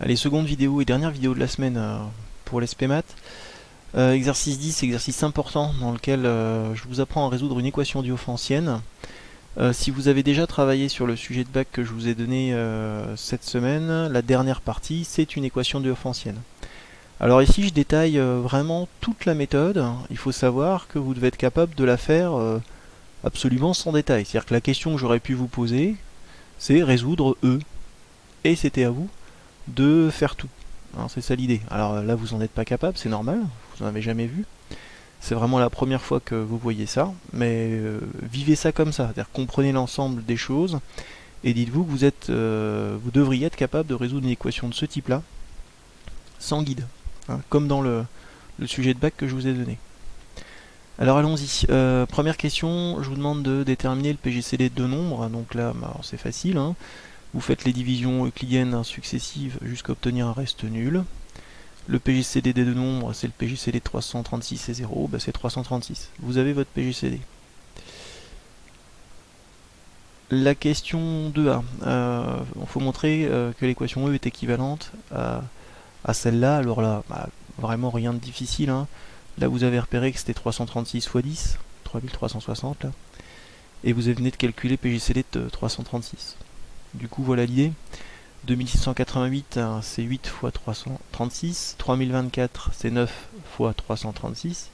Allez, seconde vidéo et dernière vidéo de la semaine pour les SPMAT. Exercice 10, exercice important dans lequel je vous apprends à résoudre une équation diophantienne. Si vous avez déjà travaillé sur le sujet de bac que je vous ai donné cette semaine, la dernière partie, c'est une équation diophantienne. Alors ici, je détaille vraiment toute la méthode. Il faut savoir que vous devez être capable de la faire absolument sans détail. C'est-à-dire que la question que j'aurais pu vous poser, c'est résoudre E. Et c'était à vous de faire tout. C'est ça l'idée. Alors là, vous n'en êtes pas capable, c'est normal, vous n'en avez jamais vu. C'est vraiment la première fois que vous voyez ça, mais vivez ça comme ça, c'est-à-dire comprenez l'ensemble des choses et dites-vous que vous devriez être capable de résoudre une équation de ce type-là sans guide, comme dans le sujet de bac que je vous ai donné. Alors allons-y. Première question, je vous demande de déterminer le PGCD de deux nombres. Donc là, c'est facile. Vous faites les divisions euclidiennes successives jusqu'à obtenir un reste nul. Le PGCD des deux nombres, c'est le PGCD de 336 et 0, c'est 336. Vous avez votre PGCD. La question 2A. Il faut montrer que l'équation E est équivalente à celle-là. Alors là, vraiment rien de difficile. Là, vous avez repéré que c'était 336 x 10, 3360 là. Et vous venez de calculer PGCD de 336. Du coup, voilà l'idée. 2688, c'est 8 x 336. 3024, c'est 9 x 336.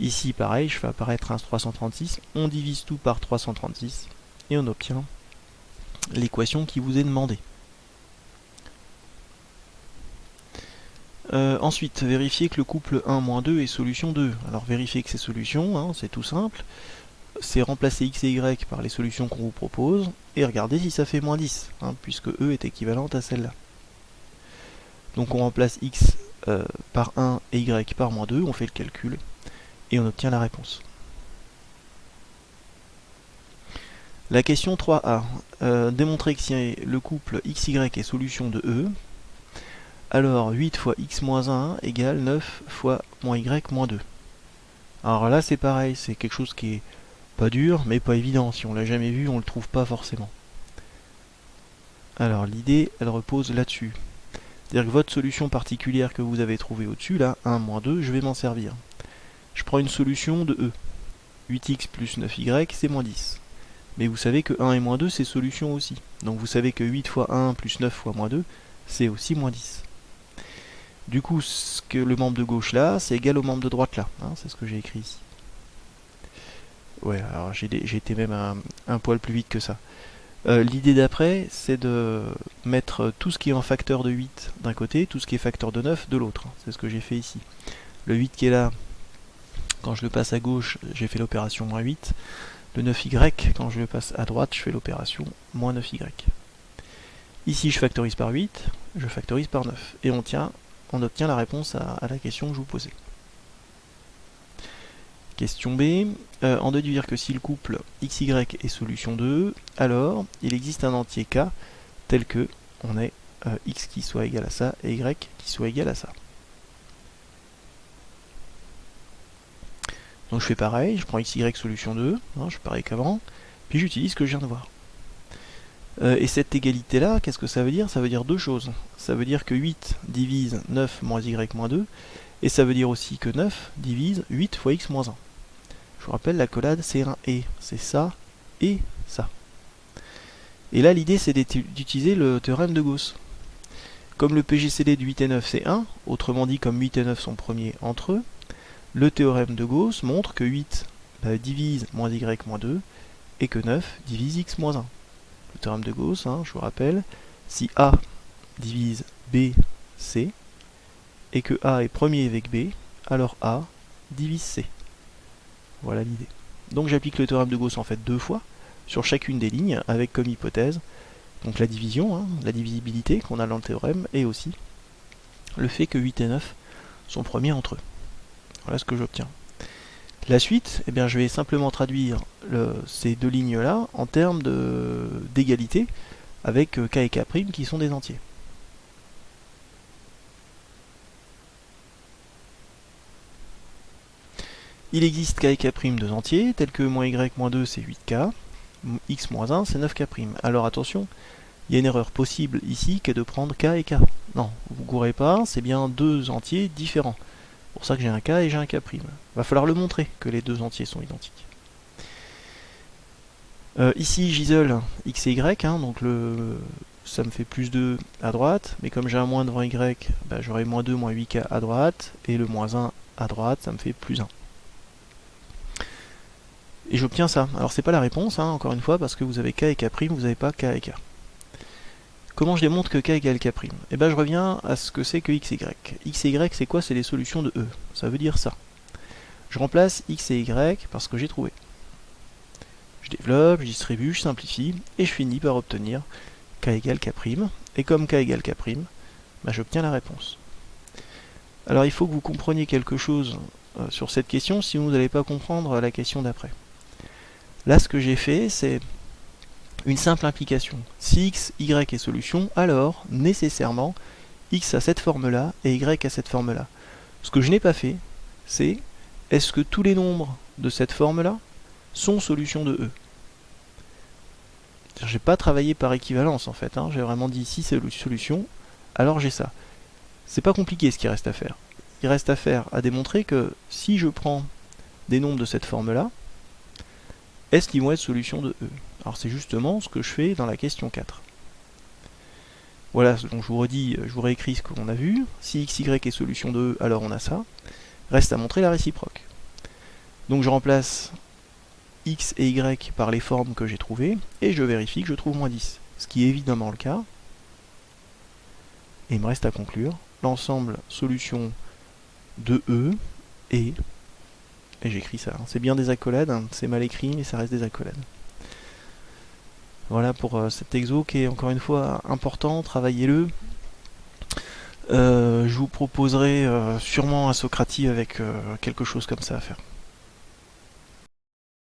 Ici, pareil, je fais apparaître un 336. On divise tout par 336. Et on obtient l'équation qui vous est demandée. Ensuite, vérifiez que le couple 1-2 est solution 2. Alors, vérifiez que c'est solution, c'est tout simple. C'est remplacer x et y par les solutions qu'on vous propose, et regardez si ça fait moins 10, puisque E est équivalente à celle-là. Donc on remplace x par 1 et y par moins 2, on fait le calcul, et on obtient la réponse. La question 3a. Démontrer que si le couple xy est solution de E, alors 8 fois x moins 1 égale 9 fois moins y moins 2. Alors là c'est pareil, c'est quelque chose qui est pas dur, mais pas évident. Si on l'a jamais vu, on le trouve pas forcément. Alors l'idée, elle repose là-dessus. C'est-à-dire que votre solution particulière que vous avez trouvée au-dessus, là, 1 moins 2, je vais m'en servir. Je prends une solution de E. 8x plus 9y, c'est moins 10. Mais vous savez que 1 et moins 2, c'est solution aussi. Donc vous savez que 8 fois 1 plus 9 fois moins 2, c'est aussi moins 10. Du coup, le membre de gauche là, c'est égal au membre de droite là. C'est ce que j'ai écrit ici. Ouais, alors j'ai été même un poil plus vite que ça. L'idée d'après, c'est de mettre tout ce qui est en facteur de 8 d'un côté, tout ce qui est facteur de 9 de l'autre. C'est ce que j'ai fait ici. Le 8 qui est là, quand je le passe à gauche, j'ai fait l'opération moins 8. Le 9y, quand je le passe à droite, je fais l'opération moins 9y. Ici, je factorise par 8, je factorise par 9. Et on obtient la réponse à la question que je vous posais. Question B, en déduire que si le couple XY est solution de E, alors il existe un entier K tel que on ait X qui soit égal à ça et Y qui soit égal à ça. Donc je fais pareil, je prends XY solution de E, je fais pareil qu'avant, puis j'utilise ce que je viens de voir. Et cette égalité là, qu'est-ce que ça veut dire? Ça veut dire deux choses. Ça veut dire que 8 divise 9 moins Y moins 2, et ça veut dire aussi que 9 divise 8 fois X moins 1. Je vous rappelle, l'accolade c'est un et, c'est ça et ça. Et là l'idée c'est d'utiliser le théorème de Gauss. Comme le PGCD de 8 et 9 c'est 1, autrement dit comme 8 et 9 sont premiers entre eux, le théorème de Gauss montre que 8 divise moins y moins 2 et que 9 divise x moins 1. Le théorème de Gauss, je vous rappelle, si A divise B, C, et que A est premier avec B, alors A divise C. Voilà l'idée. Donc j'applique le théorème de Gauss en fait deux fois, sur chacune des lignes, avec comme hypothèse, donc la division, la divisibilité qu'on a dans le théorème, et aussi le fait que 8 et 9 sont premiers entre eux. Voilà ce que j'obtiens. La suite, je vais simplement traduire ces deux lignes-là en termes d'égalité avec K et K' qui sont des entiers. Il existe K et K' deux entiers, tels que moins Y moins 2 c'est 8K, X moins 1 c'est 9K'. Alors attention, il y a une erreur possible ici qui est de prendre K et K. Non, vous ne gourrez pas, c'est bien deux entiers différents. C'est pour ça que j'ai un K et j'ai un K'. Va falloir le montrer que les deux entiers sont identiques. Ici, j'isole x et y, donc ça me fait plus 2 à droite, mais comme j'ai un moins devant y, bah, j'aurai moins 2, moins 8k à droite, et le moins 1 à droite, ça me fait plus 1. Et j'obtiens ça. Alors c'est pas la réponse, encore une fois, parce que vous avez k et k', vous n'avez pas k et k. Comment je démontre que k égale k'? Eh ben je reviens à ce que c'est que x et y. X et y, c'est quoi? C'est les solutions de E. Ça veut dire ça. Je remplace x et y par ce que j'ai trouvé. Je développe, je distribue, je simplifie, et je finis par obtenir k égale k'. Et comme k égale k', bah, j'obtiens la réponse. Alors il faut que vous compreniez quelque chose sur cette question, sinon vous n'allez pas comprendre la question d'après. Là, ce que j'ai fait, c'est une simple implication. Si x, y est solution, alors, nécessairement, x a cette forme-là et y a cette forme-là. Ce que je n'ai pas fait, c'est est-ce que tous les nombres de cette forme-là sont solutions de E? J'ai pas travaillé par équivalence en fait, j'ai vraiment dit si c'est solution, alors j'ai ça. C'est pas compliqué ce qu'il reste à faire. Il reste à démontrer que si je prends des nombres de cette forme-là, est-ce qu'ils vont être solutions de E? Alors c'est justement ce que je fais dans la question 4. Voilà, donc je vous réécris ce qu'on a vu. Si x, y est solution de E, alors on a ça. Reste à montrer la réciproque. Donc je remplace x et y par les formes que j'ai trouvées, et je vérifie que je trouve moins 10. Ce qui est évidemment le cas. Et il me reste à conclure l'ensemble solution de E et j'écris ça. C'est bien des accolades, c'est mal écrit, mais ça reste des accolades. Voilà pour cet exo qui est encore une fois important, travaillez-le. Je vous proposerai sûrement un Socrative avec quelque chose comme ça à faire.